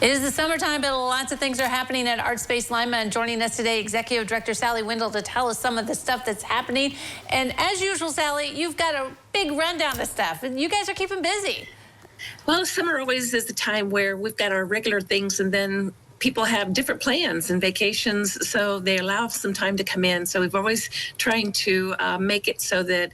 It is the summertime, but lots of things are happening at ArtSpace Lima. And joining us today, Executive Director Sally Windle, to tell us some of the stuff that's happening. And as usual, Sally, you've got a big rundown of stuff, and you guys are keeping busy. Well, summer always is the time where we've got our regular things, and then people have different plans and vacations, so they allow some time to come in. So we've always trying to make it so that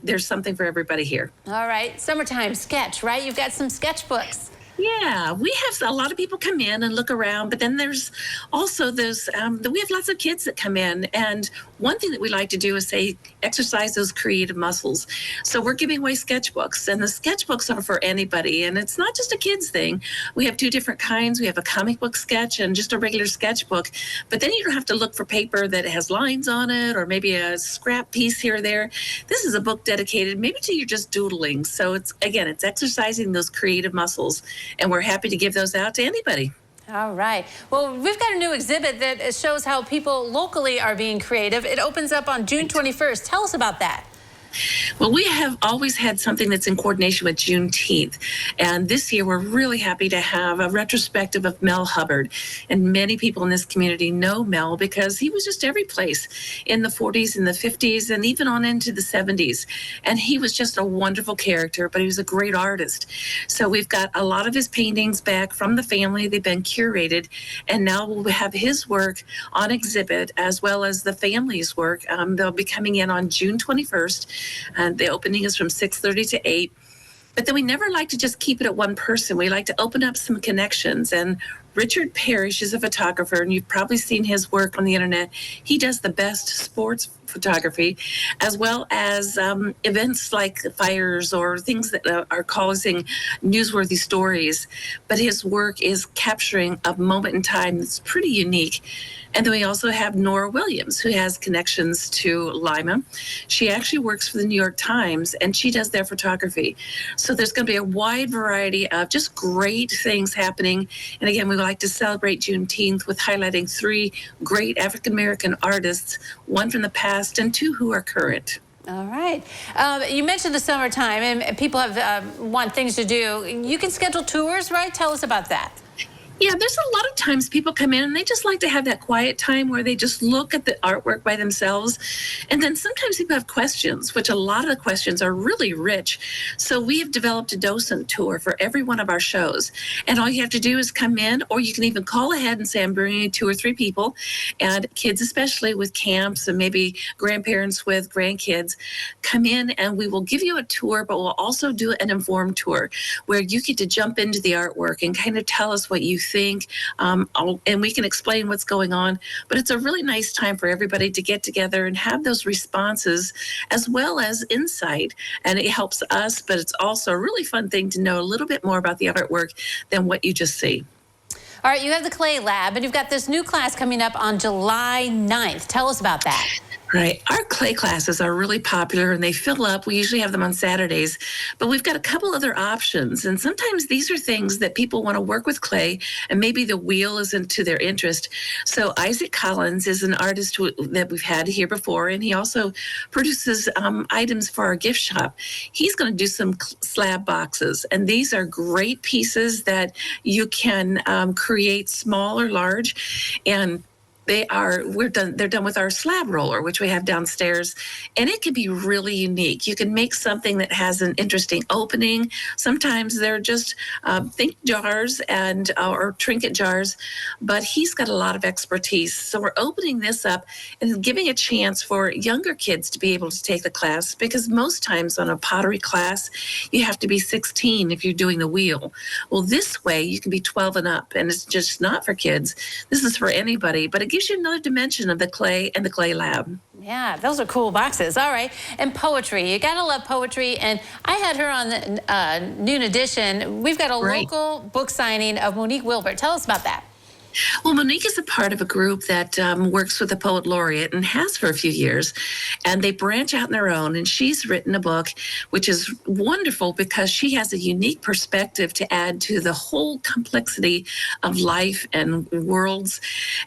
there's something for everybody here. All right, summertime sketch, right? You've got some sketchbooks. Yeah, we have a lot of people come in and look around, but then there's also those, we have lots of kids that come in, and one thing that we like to do is say, exercise those creative muscles. So we're giving away sketchbooks, and the sketchbooks are for anybody, and it's not just a kid's thing. We have two different kinds. We have a comic book sketch and just a regular sketchbook, but then you don't have to look for paper that has lines on it or maybe a scrap piece here or there. This is a book dedicated maybe to you just doodling. So it's exercising those creative muscles. And we're happy to give those out to anybody. All right. Well, we've got a new exhibit that shows how people locally are being creative. It opens up on June 21st. Tell us about that. Well, we have always had something that's in coordination with Juneteenth. And this year, we're really happy to have a retrospective of Mel Hubbard. And many people in this community know Mel because he was just every place in the 40s and the 50s and even on into the 70s. And he was just a wonderful character, but he was a great artist. So we've got a lot of his paintings back from the family. They've been curated. And now we'll have his work on exhibit as well as the family's work. They'll be coming in on June 21st. And the opening is from 6:30 to 8. But then we never like to just keep it at one person. We like to open up some connections. And Richard Parrish is a photographer, and you've probably seen his work on the internet. He does the best sports photography, as well as events like fires or things that are causing newsworthy stories. But his work is capturing a moment in time that's pretty unique. And then we also have Nora Williams, who has connections to Lima. She actually works for the New York Times, and she does their photography. So there's going to be a wide variety of just great things happening. And again, we would like to celebrate Juneteenth with highlighting 3 great African-American artists, one from the past and 2 who are current. All right. You mentioned the summertime, and people have want things to do. You can schedule tours, right? Tell us about that. Yeah, there's a lot of times people come in and they just like to have that quiet time where they just look at the artwork by themselves. And then sometimes people have questions, which a lot of the questions are really rich. So we have developed a docent tour for every one of our shows. And all you have to do is come in, or you can even call ahead and say, I'm bringing 2 or 3 people, and kids especially with camps and maybe grandparents with grandkids. Come in and we will give you a tour, but we'll also do an informed tour where you get to jump into the artwork and kind of tell us what you think, and we can explain what's going on. But it's a really nice time for everybody to get together and have those responses as well as insight. And it helps us, but it's also a really fun thing to know a little bit more about the artwork than what you just see. All right, you have the Clay Lab, and you've got this new class coming up on July 9th. Tell us about that. Right. Our clay classes are really popular and they fill up. We usually have them on Saturdays, but we've got a couple other options. And sometimes these are things that people want to work with clay and maybe the wheel isn't to their interest. So Isaac Collins is an artist that we've had here before, and he also produces items for our gift shop. He's going to do some slab boxes, and these are great pieces that you can create small or large, and they're done with our slab roller, which we have downstairs, and it can be really unique. You can make something that has an interesting opening. Sometimes they're just think jars and or trinket jars, but he's got a lot of expertise. So we're opening this up and giving a chance for younger kids to be able to take the class, because most times on a pottery class, you have to be 16 if you're doing the wheel. Well, this way you can be 12 and up, and it's just not for kids. This is for anybody, but it gives you another dimension of the clay and the Clay Lab. Yeah, those are cool boxes. All right. And poetry. You got to love poetry. And I had her on the Noon Edition. We've got a local book signing of Monique Wilbert. Tell us about that. Well, Monique is a part of a group that works with the Poet Laureate and has for a few years, and they branch out on their own. And she's written a book, which is wonderful because she has a unique perspective to add to the whole complexity of life and worlds.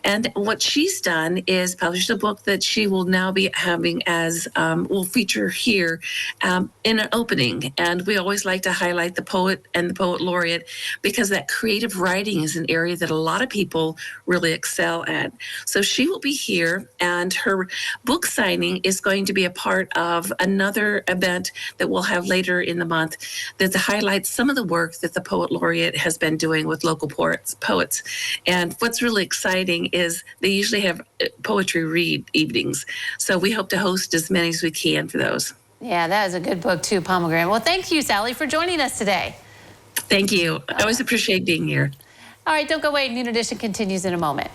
And what she's done is published a book that she will now be having as will feature here in an opening. And we always like to highlight the poet and the Poet Laureate because that creative writing is an area that a lot of people really excel at. So she will be here, and her book signing is going to be a part of another event that we'll have later in the month that highlights some of the work that the Poet Laureate has been doing with local poets. And what's really exciting is they usually have poetry read evenings. So we hope to host as many as we can for those. Yeah, that is a good book too, Pomegranate. Well, thank you, Sally, for joining us today. Thank you. I always appreciate being here. All right, don't go away. Noon Edition continues in a moment.